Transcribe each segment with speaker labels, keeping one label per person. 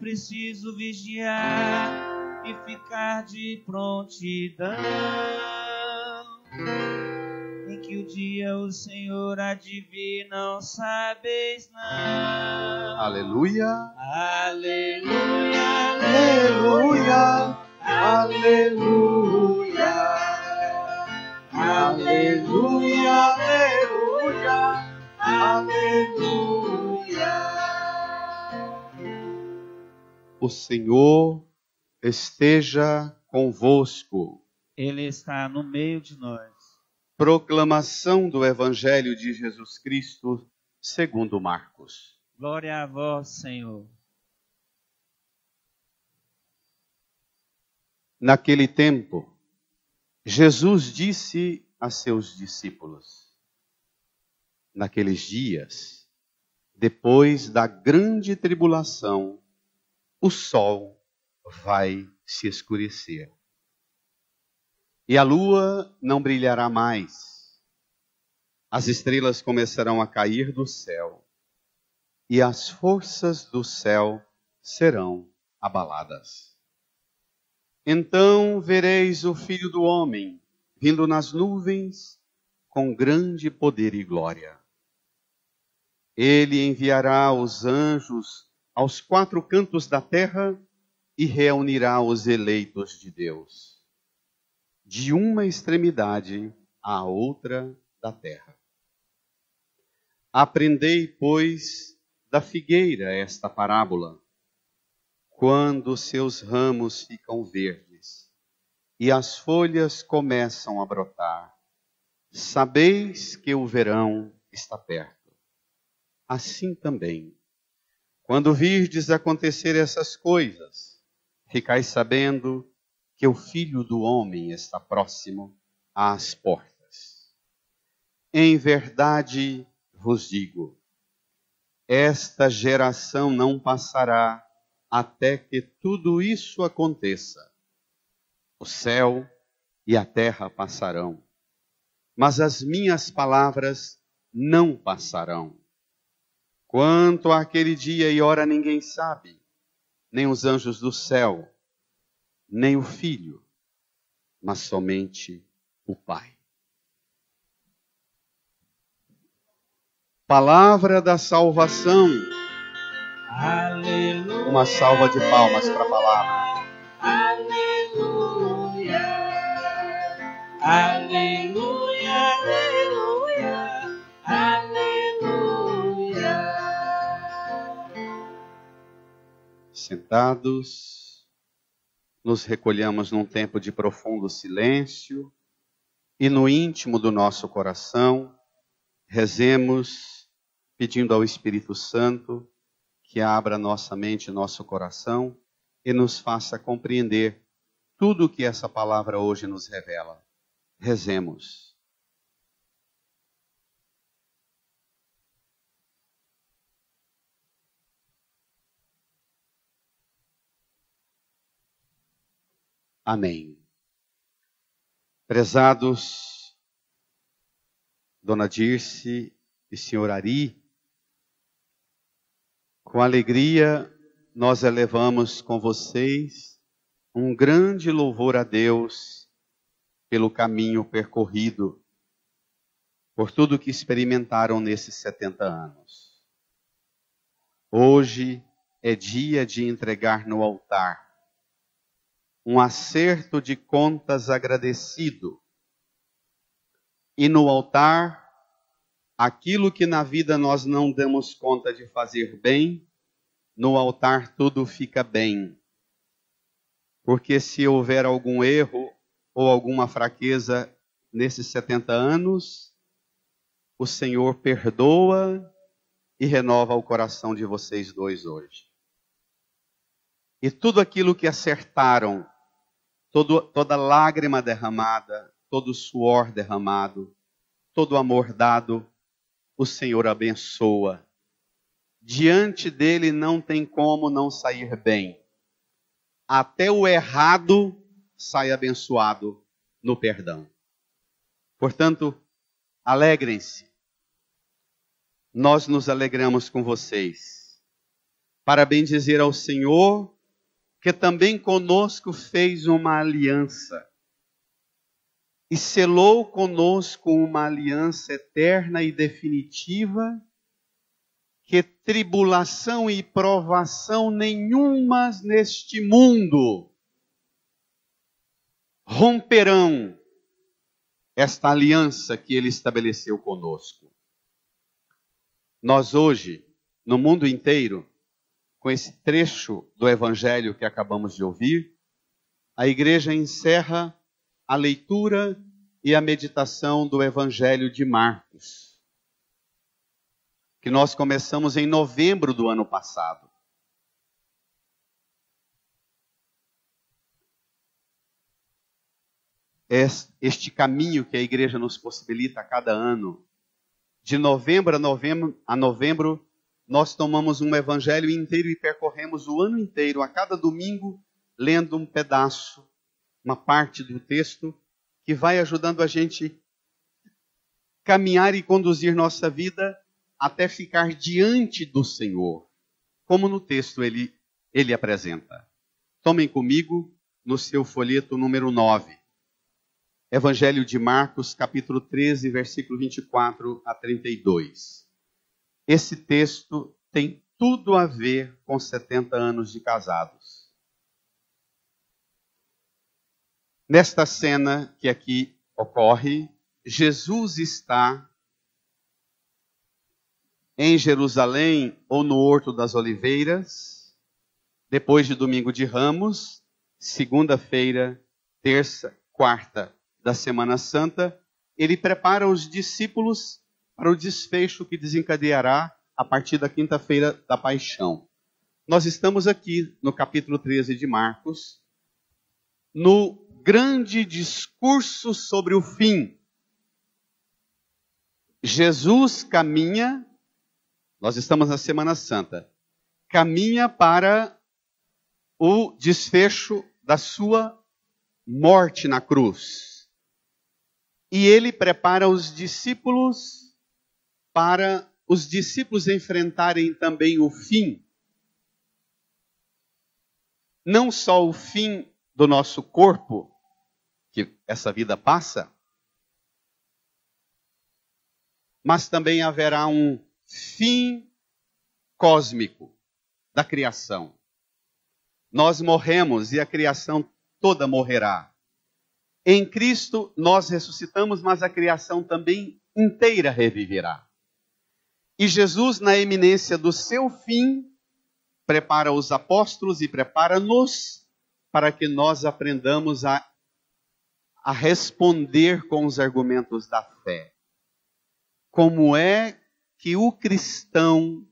Speaker 1: preciso vigiar e ficar de prontidão, em que o dia o Senhor há de vir, não sabeis não.
Speaker 2: Aleluia,
Speaker 1: Aleluia,
Speaker 2: aleluia, aleluia, aleluia, aleluia, aleluia. O Senhor esteja convosco.
Speaker 1: Ele está no meio de nós.
Speaker 2: Proclamação do Evangelho de Jesus Cristo segundo Marcos.
Speaker 1: Glória a vós, Senhor.
Speaker 2: Naquele tempo, Jesus disse a seus discípulos: naqueles dias, depois da grande tribulação, o sol vai se escurecer. E a lua não brilhará mais. As estrelas começarão a cair do céu. E as forças do céu serão abaladas. Então vereis o Filho do Homem vindo nas nuvens com grande poder e glória. Ele enviará os anjos aos quatro cantos da terra e reunirá os eleitos de Deus, de uma extremidade à outra da terra. Aprendei, pois, da figueira esta parábola. Quando seus ramos ficam verdes e as folhas começam a brotar, sabeis que o verão está perto. Assim também, quando virdes acontecer essas coisas, ficai sabendo que o Filho do Homem está próximo às portas. Em verdade vos digo, esta geração não passará até que tudo isso aconteça. O céu e a terra passarão, mas as minhas palavras não passarão. Quanto àquele dia e hora ninguém sabe, nem os anjos do céu, nem o Filho, mas somente o Pai. Palavra da salvação.
Speaker 1: Aleluia.
Speaker 2: Uma salva de palmas para a palavra.
Speaker 1: Aleluia. Aleluia. Aleluia. Aleluia.
Speaker 2: Sentados, nos recolhamos num tempo de profundo silêncio e no íntimo do nosso coração, rezemos pedindo ao Espírito Santo que abra nossa mente e nosso coração e nos faça compreender tudo o que essa palavra hoje nos revela. Rezemos. Amém. Prezados, Dona Dirce e Senhor Ari, com alegria nós elevamos com vocês um grande louvor a Deus pelo caminho percorrido, por tudo que experimentaram nesses 70 anos. Hoje é dia de entregar no altar um acerto de contas agradecido. E no altar, aquilo que na vida nós não damos conta de fazer bem, no altar tudo fica bem. Porque se houver algum erro ou alguma fraqueza nesses 70 anos, o Senhor perdoa e renova o coração de vocês dois hoje. E tudo aquilo que acertaram, toda lágrima derramada, todo suor derramado, todo amor dado, o Senhor abençoa. Diante dele não tem como não sair bem. Até o errado sai abençoado no perdão. Portanto, alegrem-se. Nós nos alegramos com vocês. para bendizer ao Senhor, que também conosco fez uma aliança e selou conosco uma aliança eterna e definitiva, que tribulação e provação nenhumas neste mundo romperão esta aliança que Ele estabeleceu conosco. Nós hoje, no mundo inteiro, com esse trecho do Evangelho que acabamos de ouvir, a igreja encerra a leitura e a meditação do Evangelho de Marcos, que nós começamos em novembro do ano passado. Este caminho que a igreja nos possibilita a cada ano, de novembro a novembro, nós tomamos um evangelho inteiro e percorremos o ano inteiro, a cada domingo, lendo um pedaço, uma parte do texto, que vai ajudando a gente caminhar e conduzir nossa vida até ficar diante do Senhor, como no texto ele apresenta. Tomem comigo no seu folheto número 9. Evangelho de Marcos, capítulo 13, versículo 24 a 32. Esse texto tem tudo a ver com 70 anos de casados. Nesta cena que aqui ocorre, Jesus está em Jerusalém ou no Horto das Oliveiras, depois de Domingo de Ramos, segunda-feira, terça, quarta da Semana Santa, ele prepara os discípulos para o desfecho que desencadeará a partir da quinta-feira da Paixão. Nós estamos aqui no capítulo 13 de Marcos, no grande discurso sobre o fim. Jesus caminha, nós estamos na Semana Santa, caminha para o desfecho da sua morte na cruz. E ele prepara os discípulos para os discípulos enfrentarem também o fim. Não só o fim do nosso corpo, que essa vida passa, mas também haverá um fim cósmico da criação. Nós morremos e a criação toda morrerá. Em Cristo nós ressuscitamos, mas a criação também inteira reviverá. E Jesus, na eminência do seu fim, prepara os apóstolos e prepara-nos para que nós aprendamos a responder com os argumentos da fé. Como é que o cristão,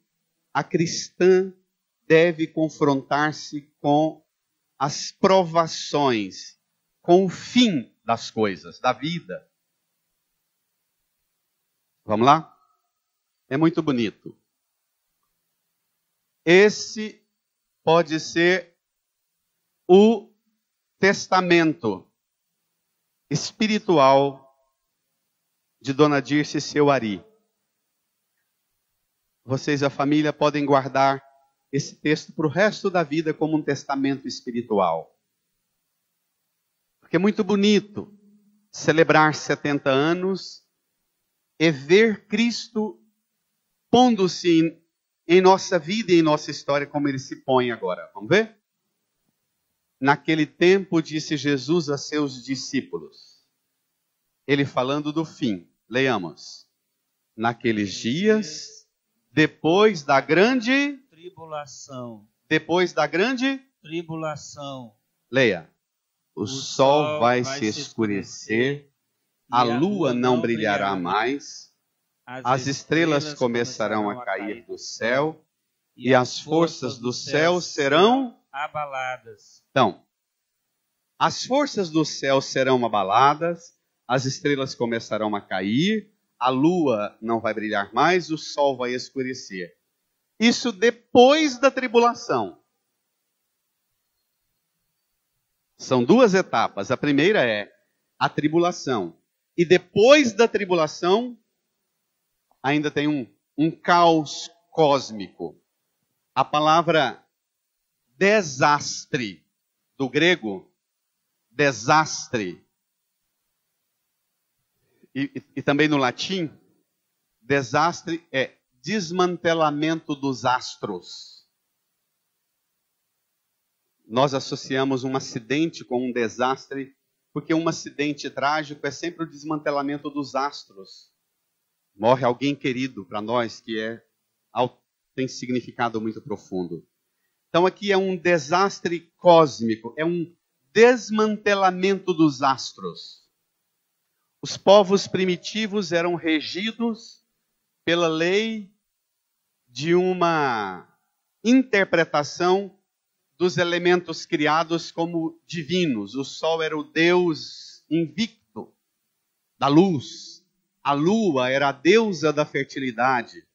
Speaker 2: a cristã, deve confrontar-se com as provações, com o fim das coisas, da vida. Vamos lá? É muito bonito. Esse pode ser o testamento espiritual de Dona Dirce e seu Ari. Vocês e a família podem guardar esse texto para o resto da vida como um testamento espiritual. Porque é muito bonito celebrar 70 anos e ver Cristo pondo-se em nossa vida e em nossa história como ele se põe agora. Vamos ver? Naquele tempo disse Jesus a seus discípulos, ele falando do fim. Leiamos. Naqueles dias, depois da grande
Speaker 1: tribulação.
Speaker 2: Depois da grande
Speaker 1: Tribulação.
Speaker 2: Leia. O sol vai se escurecer, a lua não brilhará mais, as estrelas começarão a cair do céu e as forças do céu serão
Speaker 1: abaladas.
Speaker 2: Então, as forças do céu serão abaladas, as estrelas começarão a cair, a lua não vai brilhar mais, o sol vai escurecer. Isso depois da tribulação. São duas etapas. A primeira é a tribulação. E depois da tribulação, ainda tem um caos cósmico. A palavra desastre, do grego, desastre, e também no latim, desastre é desmantelamento dos astros. Nós associamos um acidente com um desastre, porque um acidente trágico é sempre o desmantelamento dos astros. Morre alguém querido para nós, que tem significado muito profundo. Então aqui é um desastre cósmico, é um desmantelamento dos astros. Os povos primitivos eram regidos pela lei de uma interpretação dos elementos criados como divinos. O sol era o Deus invicto da luz. A lua era a deusa da fertilidade.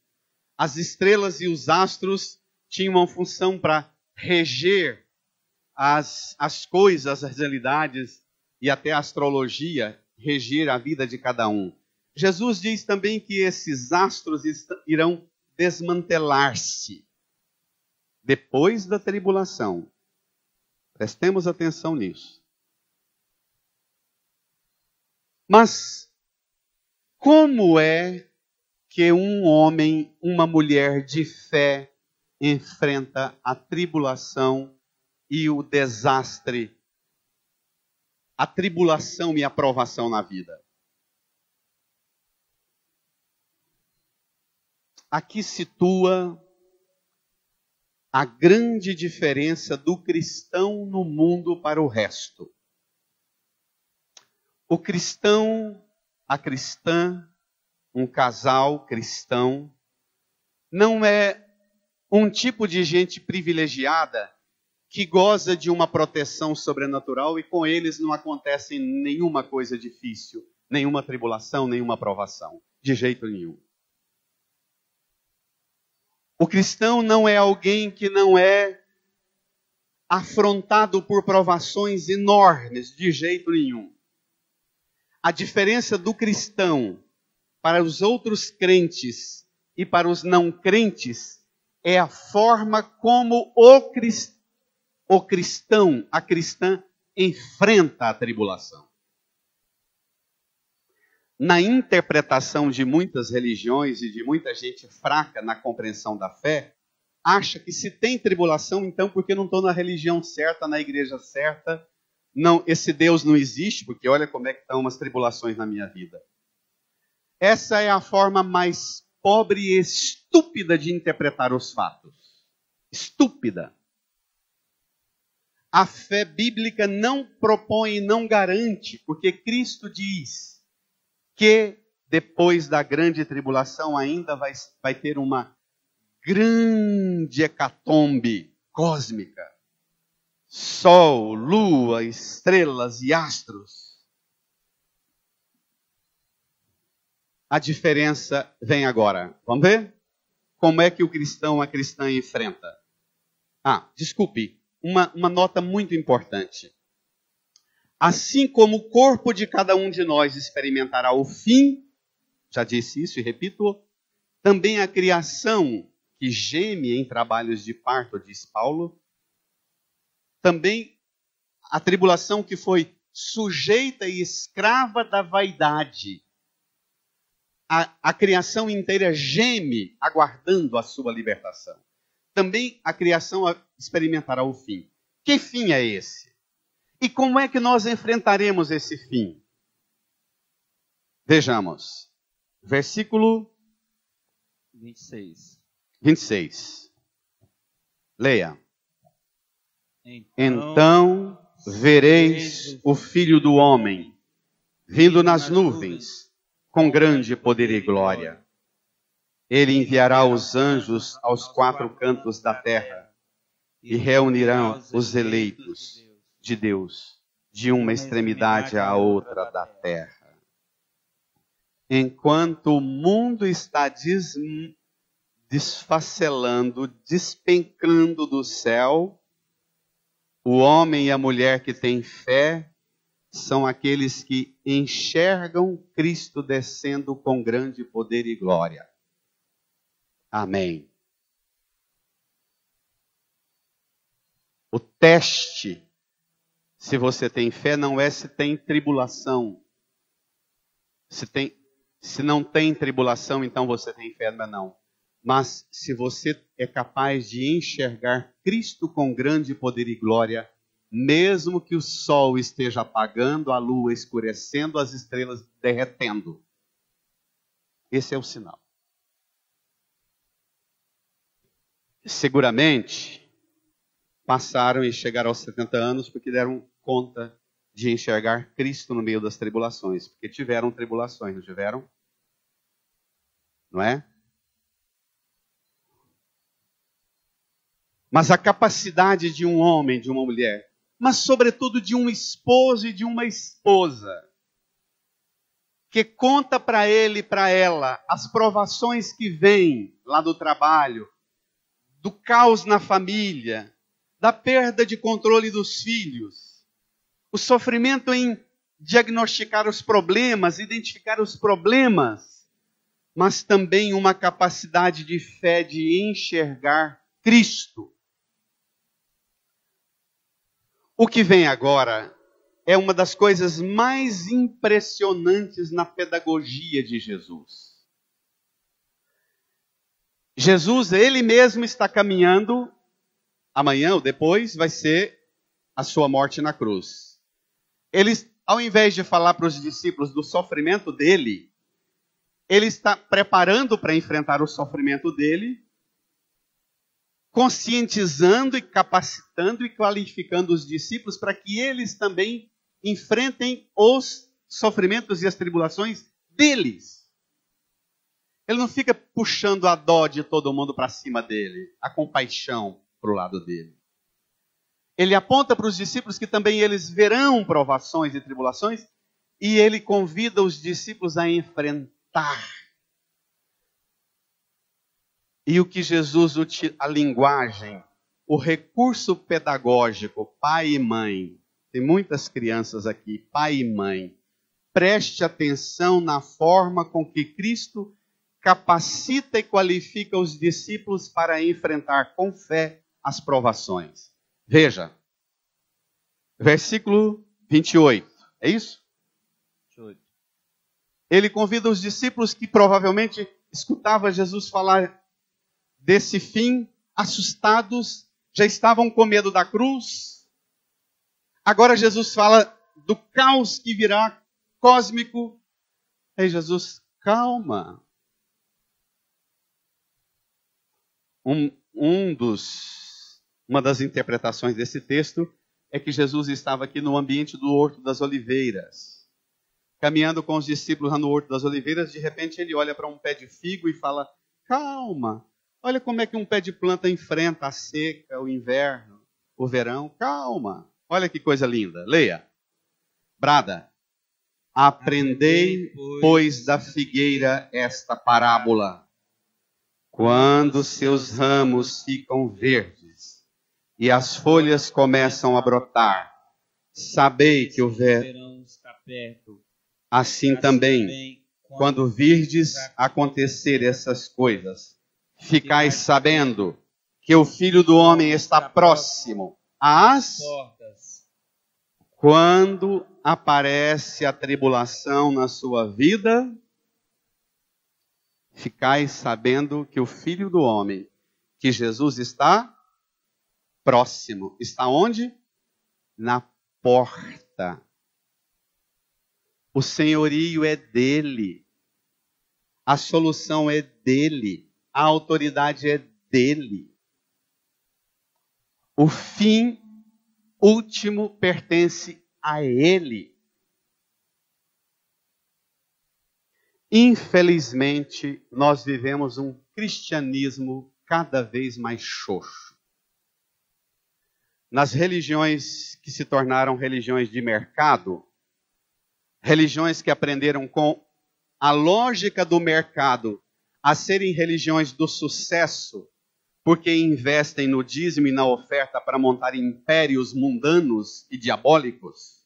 Speaker 2: As estrelas e os astros tinham uma função para reger as coisas, as realidades e até a astrologia, reger a vida de cada um. Jesus diz também que esses astros irão desmantelar-se depois da tribulação. Prestemos atenção nisso. Mas como é que um homem, uma mulher de fé enfrenta a tribulação e o desastre, a tribulação e a provação na vida? Aqui situa a grande diferença do cristão no mundo para o resto. O cristão, a cristã, um casal cristão, não é um tipo de gente privilegiada que goza de uma proteção sobrenatural e com eles não acontece nenhuma coisa difícil, nenhuma tribulação, nenhuma provação. De jeito nenhum. O cristão não é alguém que não é afrontado por provações enormes, de jeito nenhum. A diferença do cristão para os outros crentes e para os não crentes é a forma como o cristão, a cristã, enfrenta a tribulação. Na interpretação de muitas religiões e de muita gente fraca na compreensão da fé, acha que se tem tribulação, então porque não estou na religião certa, na igreja certa, não, esse Deus não existe, porque olha como é que estão as tribulações na minha vida. Essa é a forma mais pobre e estúpida de interpretar os fatos. Estúpida. A fé bíblica não propõe e não garante, porque Cristo diz que depois da grande tribulação ainda vai ter uma grande hecatombe cósmica. Sol, lua, estrelas e astros. A diferença vem agora. Vamos ver? Como é que o cristão, a cristã enfrenta? Desculpe, uma nota muito importante. Assim como o corpo de cada um de nós experimentará o fim, já disse isso e repito, também a criação que geme em trabalhos de parto, diz Paulo, também a tribulação que foi sujeita e escrava da vaidade. A criação inteira geme aguardando a sua libertação. Também a criação experimentará o fim. Que fim é esse? E como é que nós enfrentaremos esse fim? Vejamos. Versículo 26. Leia. Então vereis o Filho do Homem vindo nas nuvens com grande poder e glória. Ele enviará os anjos aos quatro cantos da terra e reunirão os eleitos de Deus de uma extremidade à outra da terra. Enquanto o mundo está desfacelando, despencando do céu, o homem e a mulher que têm fé são aqueles que enxergam Cristo descendo com grande poder e glória. Amém. O teste, se você tem fé, não é se tem tribulação. Se não tem tribulação, então você tem fé, não. Mas se você é capaz de enxergar Cristo com grande poder e glória, mesmo que o sol esteja apagando, a lua escurecendo, as estrelas derretendo. Esse é o sinal. Seguramente, passaram e chegaram aos 70 anos porque deram conta de enxergar Cristo no meio das tribulações. Porque tiveram tribulações, não tiveram? Não é? Mas a capacidade de um homem, de uma mulher, mas sobretudo de um esposo e de uma esposa, que conta para ele e para ela as provações que vêm lá do trabalho, do caos na família, da perda de controle dos filhos, o sofrimento em diagnosticar os problemas, identificar os problemas, mas também uma capacidade de fé de enxergar Cristo. O que vem agora é uma das coisas mais impressionantes na pedagogia de Jesus. Jesus, ele mesmo está caminhando, amanhã ou depois vai ser a sua morte na cruz. Ele, ao invés de falar para os discípulos do sofrimento dele, ele está preparando para enfrentar o sofrimento dele, conscientizando e capacitando e qualificando os discípulos para que eles também enfrentem os sofrimentos e as tribulações deles. Ele não fica puxando a dó de todo mundo para cima dele, a compaixão para o lado dele. Ele aponta para os discípulos que também eles verão provações e tribulações, e ele convida os discípulos a enfrentar. E o que Jesus utiliza, a linguagem, o recurso pedagógico, pai e mãe. Tem muitas crianças aqui, pai e mãe. Preste atenção na forma com que Cristo capacita e qualifica os discípulos para enfrentar com fé as provações. Veja, versículo 28, é isso? 28. Ele convida os discípulos que provavelmente escutavam Jesus falar desse fim, assustados, já estavam com medo da cruz. Agora Jesus fala do caos que virá, cósmico. Aí Jesus, calma. Uma das interpretações desse texto é que Jesus estava aqui no ambiente do Horto das Oliveiras. Caminhando com os discípulos lá no Horto das Oliveiras, de repente ele olha para um pé de figo e fala, calma. Olha como é que um pé de planta enfrenta a seca, o inverno, o verão. Calma. Olha que coisa linda. Leia. Brada. Aprendei, pois, da figueira esta parábola. Quando seus ramos ficam verdes e as folhas começam a brotar, sabei que o verão está perto. Assim também, quando virdes acontecer essas coisas, ficais sabendo que o Filho do Homem está próximo às portas. Quando aparece a tribulação na sua vida, ficais sabendo que o Filho do Homem, que Jesus está próximo. Está onde? Na porta. O senhorio é dele. A solução é dele. A autoridade é dele. O fim último pertence a ele. Infelizmente, nós vivemos um cristianismo cada vez mais xoxo. Nas religiões que se tornaram religiões de mercado, religiões que aprenderam com a lógica do mercado a serem religiões do sucesso, porque investem no dízimo e na oferta para montar impérios mundanos e diabólicos,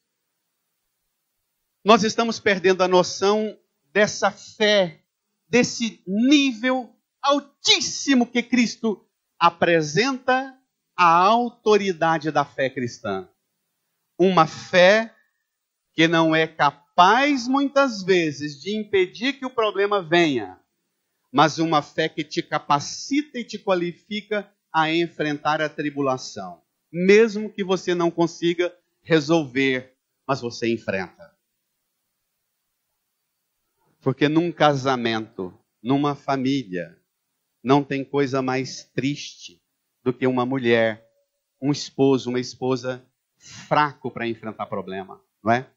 Speaker 2: nós estamos perdendo a noção dessa fé, desse nível altíssimo que Cristo apresenta, a autoridade da fé cristã. Uma fé que não é capaz, muitas vezes, de impedir que o problema venha, mas uma fé que te capacita e te qualifica a enfrentar a tribulação. Mesmo que você não consiga resolver, mas você enfrenta. Porque num casamento, numa família, não tem coisa mais triste do que uma mulher, um esposo, uma esposa fraco para enfrentar problema, não é?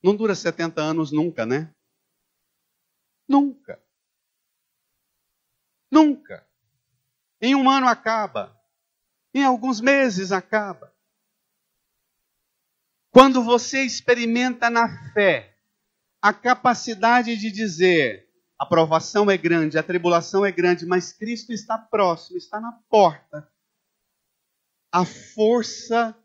Speaker 2: Não dura 70 anos nunca, né? Nunca. Nunca. Em um ano acaba. Em alguns meses acaba. Quando você experimenta na fé a capacidade de dizer: a provação é grande, a tribulação é grande, mas Cristo está próximo, está na porta. A força,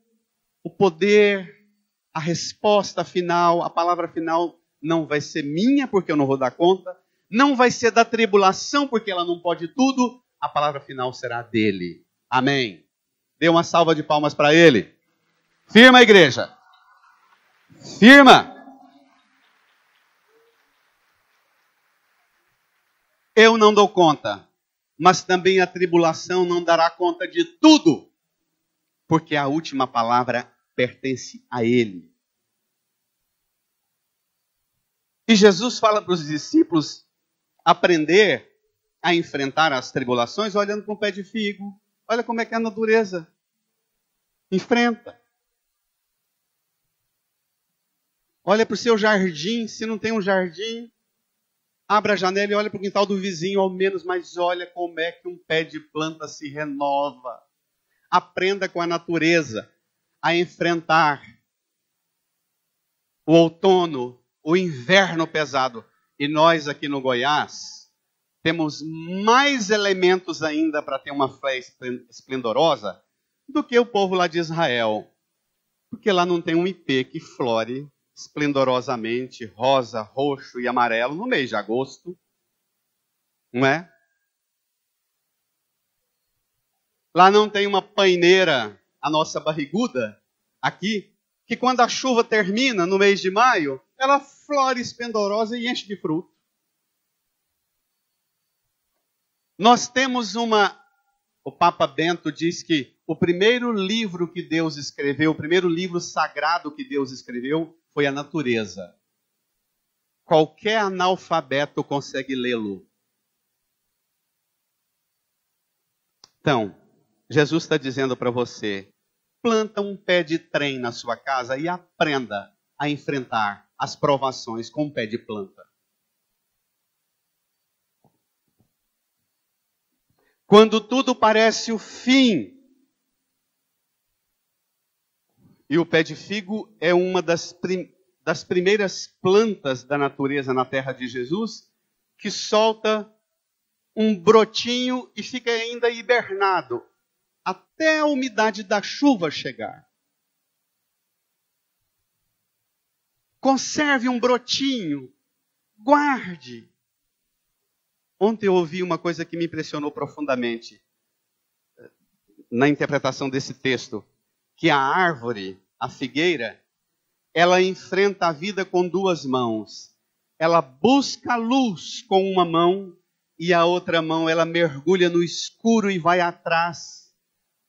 Speaker 2: o poder, a resposta final, a palavra final não vai ser minha, porque eu não vou dar conta. Não vai ser da tribulação, porque ela não pode tudo. A palavra final será dele. Amém. Dê uma salva de palmas para ele. Firma, igreja. Firma. Eu não dou conta, mas também a tribulação não dará conta de tudo, porque a última palavra pertence a ele. E Jesus fala para os discípulos aprender a enfrentar as tribulações olhando para um pé de figo. Olha como é que é a natureza. Enfrenta. Olha para o seu jardim, se não tem um jardim, abra a janela e olha para o quintal do vizinho ao menos, mas olha como é que um pé de planta se renova. Aprenda com a natureza a enfrentar o outono, o inverno pesado. E nós aqui no Goiás temos mais elementos ainda para ter uma fé esplendorosa do que o povo lá de Israel. Porque lá não tem um ipê que flore esplendorosamente, rosa, roxo e amarelo no mês de agosto. Não é? Lá não tem uma paineira, a nossa barriguda, aqui, que quando a chuva termina no mês de maio, ela flore esplendorosa e enche de fruto. Nós temos o Papa Bento diz que o primeiro livro que Deus escreveu, o primeiro livro sagrado que Deus escreveu, foi a natureza. Qualquer analfabeto consegue lê-lo. Então, Jesus está dizendo para você, planta um pé de trem na sua casa e aprenda a enfrentar as provações com um pé de planta. Quando tudo parece o fim, e o pé de figo é uma das primeiras plantas da natureza na terra de Jesus, que solta um brotinho e fica ainda hibernado, até a umidade da chuva chegar. Conserve um brotinho, guarde. Ontem eu ouvi uma coisa que me impressionou profundamente na interpretação desse texto, que a árvore, a figueira, ela enfrenta a vida com duas mãos. Ela busca a luz com uma mão e a outra mão ela mergulha no escuro e vai atrás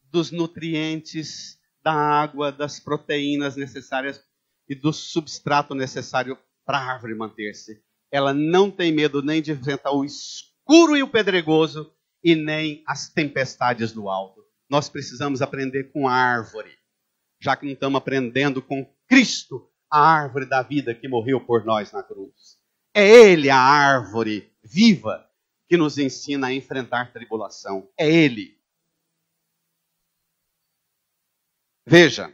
Speaker 2: dos nutrientes, da água, das proteínas necessárias e do substrato necessário para a árvore manter-se. Ela não tem medo nem de enfrentar o escuro e o pedregoso e nem as tempestades do alto. Nós precisamos aprender com a árvore, já que não estamos aprendendo com Cristo, a árvore da vida que morreu por nós na cruz. É Ele, a árvore viva, que nos ensina a enfrentar tribulação. É Ele. Veja,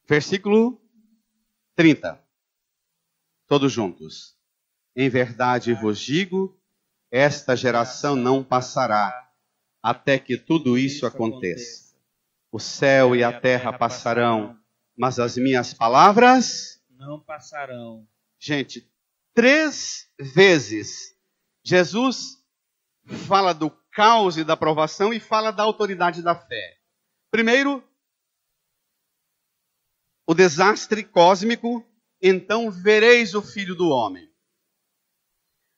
Speaker 2: versículo 30. Todos juntos. Em verdade vos digo, esta geração não passará até que tudo isso aconteça. O céu e a terra passarão, mas as minhas palavras
Speaker 1: não passarão.
Speaker 2: Gente, 3 vezes Jesus fala do caos e da provação e fala da autoridade da fé. Primeiro, o desastre cósmico, então vereis o Filho do Homem.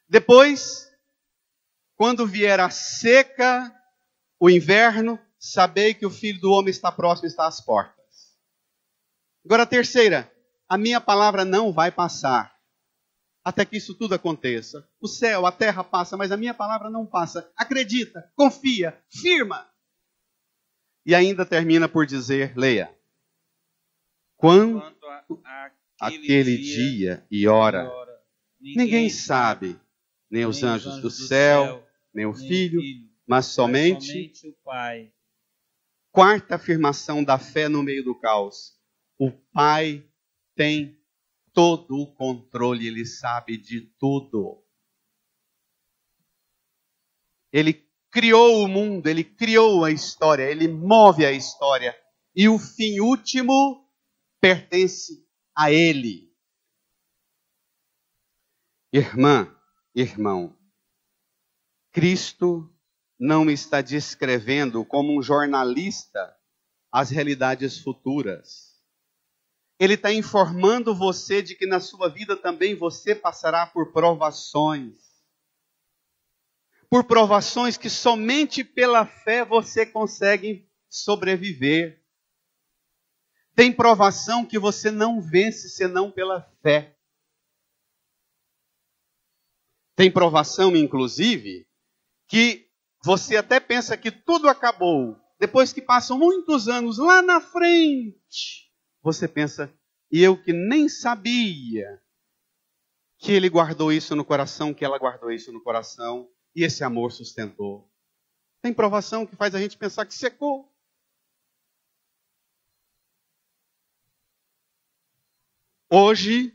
Speaker 2: Depois, quando vier a seca, o inverno, sabei que o Filho do Homem está próximo, está às portas. Agora a terceira, a minha palavra não vai passar, até que isso tudo aconteça. O céu, a terra passa, mas a minha palavra não passa. Acredita, confia, firma. E ainda termina por dizer, leia. Quanto aquele dia e hora, ninguém sabe, nem os anjos do céu, nem o Filho, mas somente
Speaker 1: o Pai.
Speaker 2: Quarta afirmação da fé no meio do caos. O Pai tem todo o controle, Ele sabe de tudo. Ele criou o mundo, Ele criou a história, Ele move a história. E o fim último pertence a Ele. Irmã, irmão, Cristo não está descrevendo como um jornalista as realidades futuras. Ele está informando você de que na sua vida também você passará por provações. Por provações que somente pela fé você consegue sobreviver. Tem provação que você não vence senão pela fé. Tem provação, inclusive, que você até pensa que tudo acabou. Depois que passam muitos anos lá na frente, você pensa, e eu que nem sabia que ele guardou isso no coração, que ela guardou isso no coração, e esse amor sustentou. Tem provação que faz a gente pensar que secou. Hoje,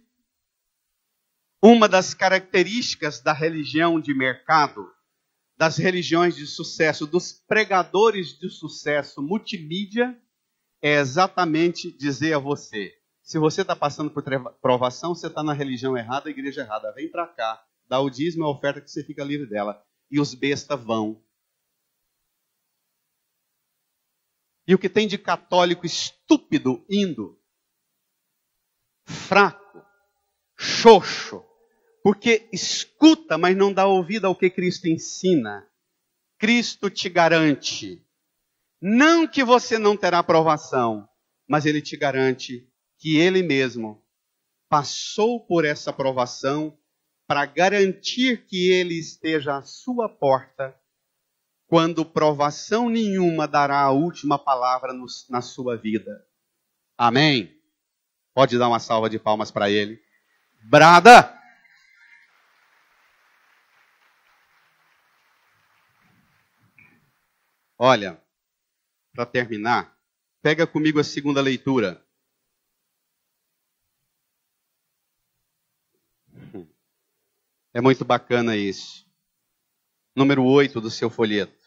Speaker 2: uma das características da religião de mercado, das religiões de sucesso, dos pregadores de sucesso multimídia, é exatamente dizer a você, se você está passando por provação, você está na religião errada, a igreja errada. Vem para cá, dá o dízimo, a oferta que você fica livre dela. E os bestas vão. E o que tem de católico estúpido indo, fraco, xoxo, porque escuta, mas não dá ouvido ao que Cristo ensina. Cristo te garante, não que você não terá provação, mas Ele te garante que Ele mesmo passou por essa provação para garantir que Ele esteja à sua porta quando provação nenhuma dará a última palavra na sua vida. Amém? Pode dar uma salva de palmas para Ele. Brada! Olha, para terminar, pega comigo a segunda leitura. É muito bacana isso. Número 8 do seu folheto.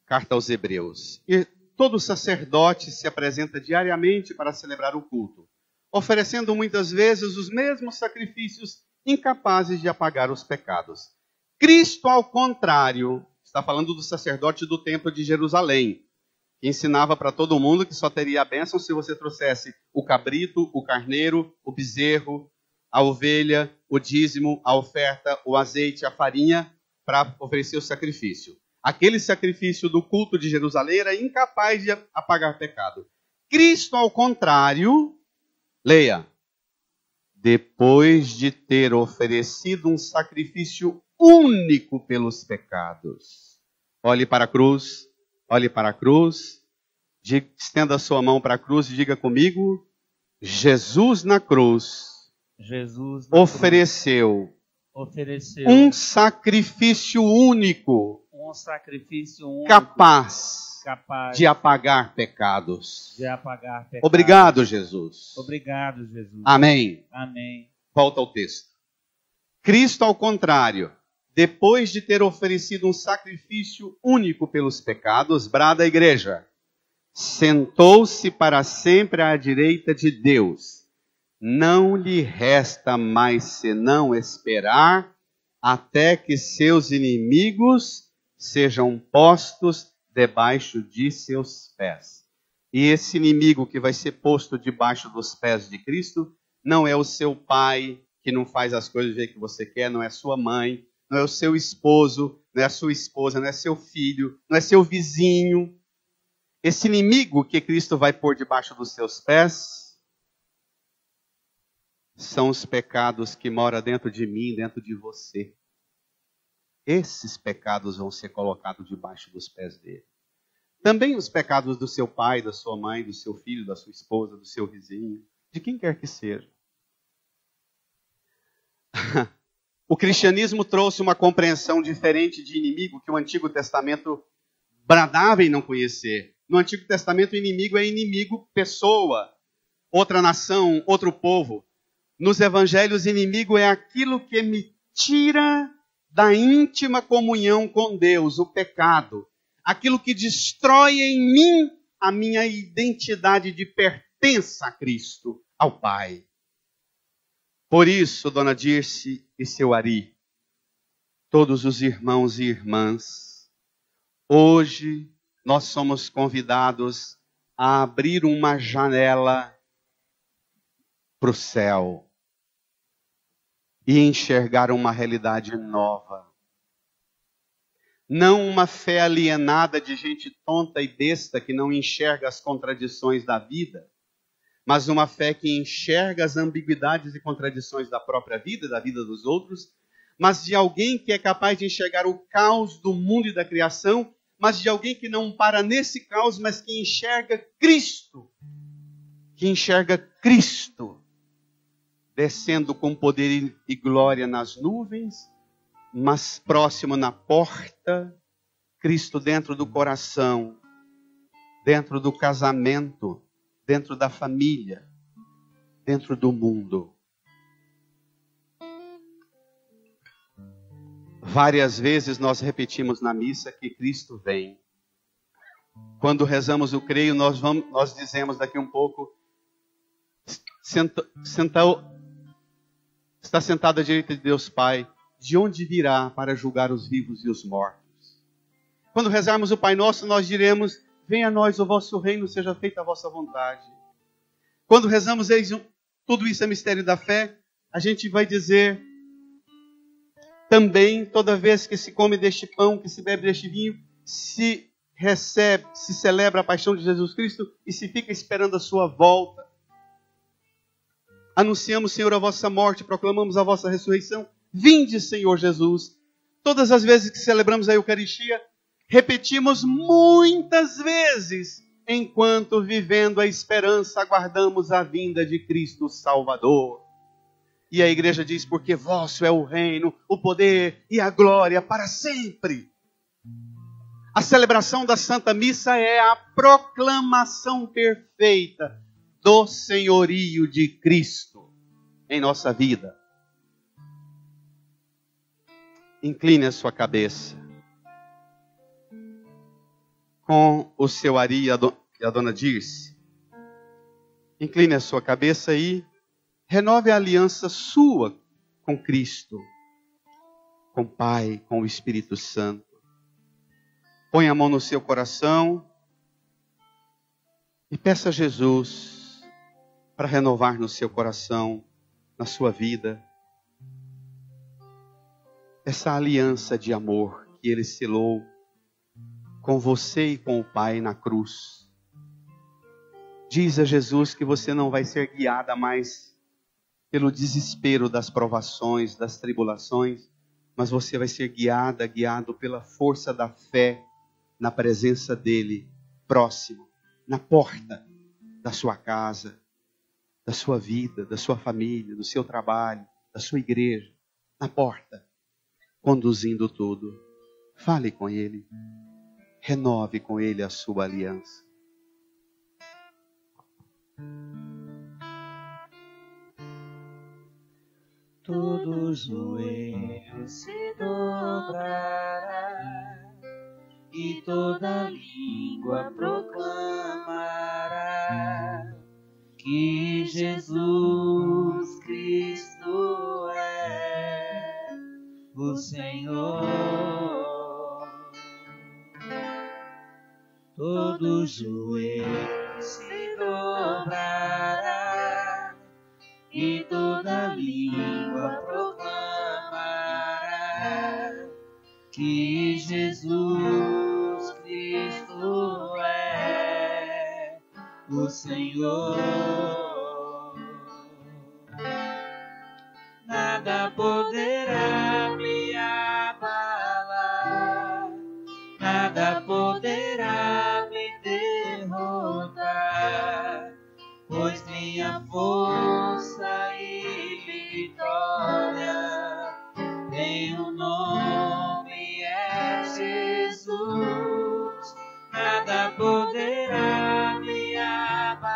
Speaker 2: Carta aos Hebreus. E todo sacerdote se apresenta diariamente para celebrar o culto, oferecendo muitas vezes os mesmos sacrifícios incapazes de apagar os pecados. Cristo, ao contrário, está falando do sacerdote do templo de Jerusalém, que ensinava para todo mundo que só teria a bênção se você trouxesse o cabrito, o carneiro, o bezerro, a ovelha, o dízimo, a oferta, o azeite, a farinha, para oferecer o sacrifício. Aquele sacrifício do culto de Jerusalém era incapaz de apagar pecado. Cristo, ao contrário, leia, depois de ter oferecido um sacrifício único pelos pecados. Olhe para a cruz, olhe para a cruz, estenda a sua mão para a cruz e diga comigo, Jesus na cruz ofereceu um sacrifício único, capaz de apagar pecados. Obrigado, Jesus.
Speaker 1: Obrigado, Jesus.
Speaker 2: Amém.
Speaker 1: Amém.
Speaker 2: Volta ao texto. Cristo, ao contrário, depois de ter oferecido um sacrifício único pelos pecados, brada a igreja, sentou-se para sempre à direita de Deus. Não lhe resta mais senão esperar até que seus inimigos sejam postos debaixo de seus pés. E esse inimigo que vai ser posto debaixo dos pés de Cristo não é o seu pai, que não faz as coisas do jeito que você quer, não é sua mãe, não é o seu esposo, não é a sua esposa, não é seu filho, não é seu vizinho. Esse inimigo que Cristo vai pôr debaixo dos seus pés são os pecados que moram dentro de mim, dentro de você. Esses pecados vão ser colocados debaixo dos pés dele. Também os pecados do seu pai, da sua mãe, do seu filho, da sua esposa, do seu vizinho, de quem quer que seja. O cristianismo trouxe uma compreensão diferente de inimigo que o Antigo Testamento bradava em não conhecer. No Antigo Testamento, o inimigo é inimigo, pessoa, outra nação, outro povo. Nos evangelhos, inimigo é aquilo que me tira da íntima comunhão com Deus, o pecado. Aquilo que destrói em mim a minha identidade de pertença a Cristo, ao Pai. Por isso, Dona Dirce e seu Ari, todos os irmãos e irmãs, hoje nós somos convidados a abrir uma janela para o céu e enxergar uma realidade nova. Não uma fé alienada de gente tonta e besta que não enxerga as contradições da vida, mas uma fé que enxerga as ambiguidades e contradições da própria vida, da vida dos outros, mas de alguém que é capaz de enxergar o caos do mundo e da criação, mas de alguém que não para nesse caos, mas que enxerga Cristo. Que enxerga Cristo descendo com poder e glória nas nuvens, mas próximo na porta, Cristo dentro do coração, dentro do casamento, dentro da família, dentro do mundo. Várias vezes nós repetimos na missa que Cristo vem. Quando rezamos o creio, nós dizemos daqui um pouco, está sentado à direita de Deus Pai, de onde virá para julgar os vivos e os mortos. Quando rezarmos o Pai Nosso, nós diremos, venha a nós o vosso reino, seja feita a vossa vontade. Quando rezamos, tudo isso é mistério da fé, a gente vai dizer também, toda vez que se come deste pão, que se bebe deste vinho, se celebra a paixão de Jesus Cristo e se fica esperando a sua volta. Anunciamos, Senhor, a vossa morte, proclamamos a vossa ressurreição. Vinde, Senhor Jesus. Todas as vezes que celebramos a Eucaristia, repetimos muitas vezes, enquanto vivendo a esperança, aguardamos a vinda de Cristo Salvador. E a igreja diz, porque vosso é o reino, o poder e a glória para sempre. A celebração da Santa Missa é a proclamação perfeita do senhorio de Cristo em nossa vida. Incline a sua cabeça. Com o seu Ari e a Dona Dirce. Incline a sua cabeça e renove a aliança sua com Cristo, com o Pai, com o Espírito Santo. Põe a mão no seu coração e peça a Jesus para renovar no seu coração, na sua vida, essa aliança de amor que Ele selou com você e com o Pai na cruz. Diz a Jesus que você não vai ser guiada mais pelo desespero das provações, das tribulações, mas você vai ser guiado pela força da fé na presença dEle, próximo, na porta da sua casa, da sua vida, da sua família, do seu trabalho, da sua igreja, na porta, conduzindo tudo. Fale com Ele, renove com Ele a sua aliança.
Speaker 1: Todo joelho se dobrará e toda língua proclamará que Jesus Cristo é o Senhor. Todo joelho se dobrará e toda língua proclamará que Jesus Cristo é o Senhor. Nada poderá me abalar, nada poderá me derrotar, pois minha força e vitória tem um nome, é Jesus. Nada poderá me abalar,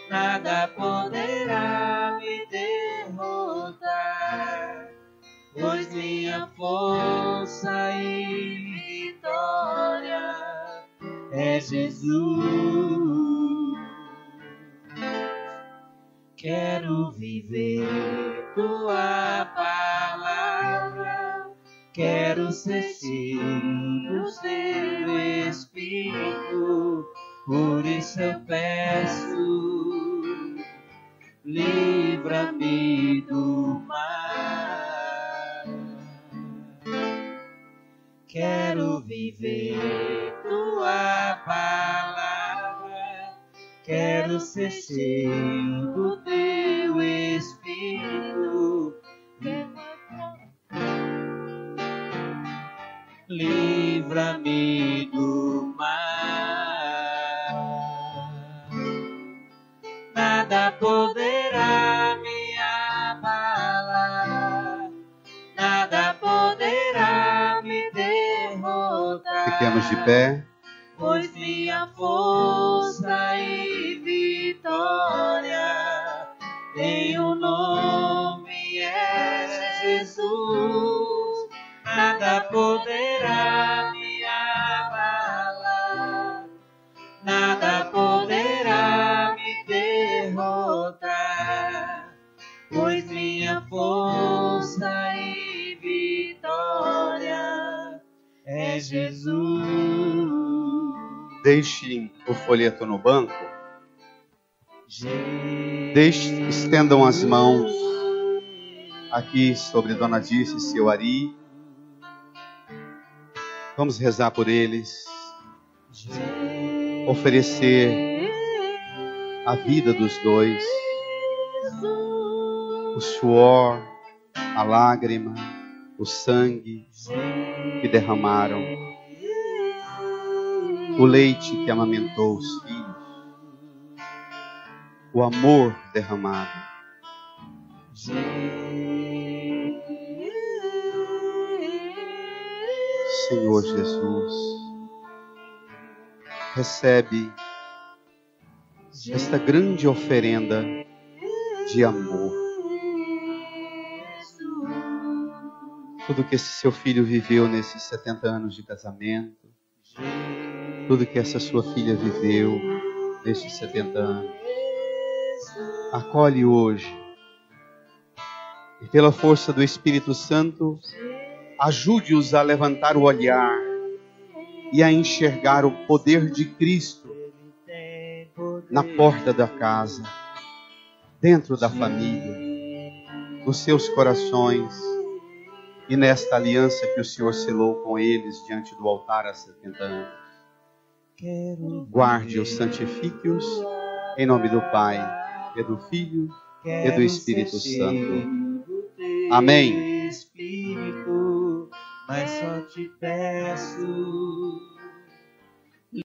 Speaker 1: nada poderá me derrotar, pois minha força e vitória é Jesus. Quero viver tua palavra, quero ser cheio do teu Espírito, por isso eu peço, livra-me do mal. Quero viver tua palavra, quero ser cheio do teu Espírito, livra-me do mal. Nada poderá me abalar, nada poderá me derrotar.
Speaker 2: Fiquemos de pé.
Speaker 1: Pois minha força e vitória tem um nome, é Jesus. Nada poderá me abalar, nada poderá me derrotar, pois minha força e vitória é Jesus.
Speaker 2: Deixem o folheto no banco. Estendam as mãos aqui sobre Dona Dirce e seu Ari. Vamos rezar por eles. Oferecer a vida dos dois. O suor, a lágrima, o sangue que derramaram. O leite que amamentou os filhos, o amor derramado. Senhor Jesus, recebe esta grande oferenda de amor. Tudo que esse seu filho viveu nesses 70 anos de casamento, tudo que essa sua filha viveu nestes 70 anos, acolhe hoje. E pela força do Espírito Santo, ajude-os a levantar o olhar e a enxergar o poder de Cristo na porta da casa, dentro da família, nos seus corações e nesta aliança que o Senhor selou com eles diante do altar há 70 anos. Guarde-os, santifique-os, em nome do Pai, e do Filho, e do Espírito Santo. Amém.
Speaker 1: Espírito, mas só te peço,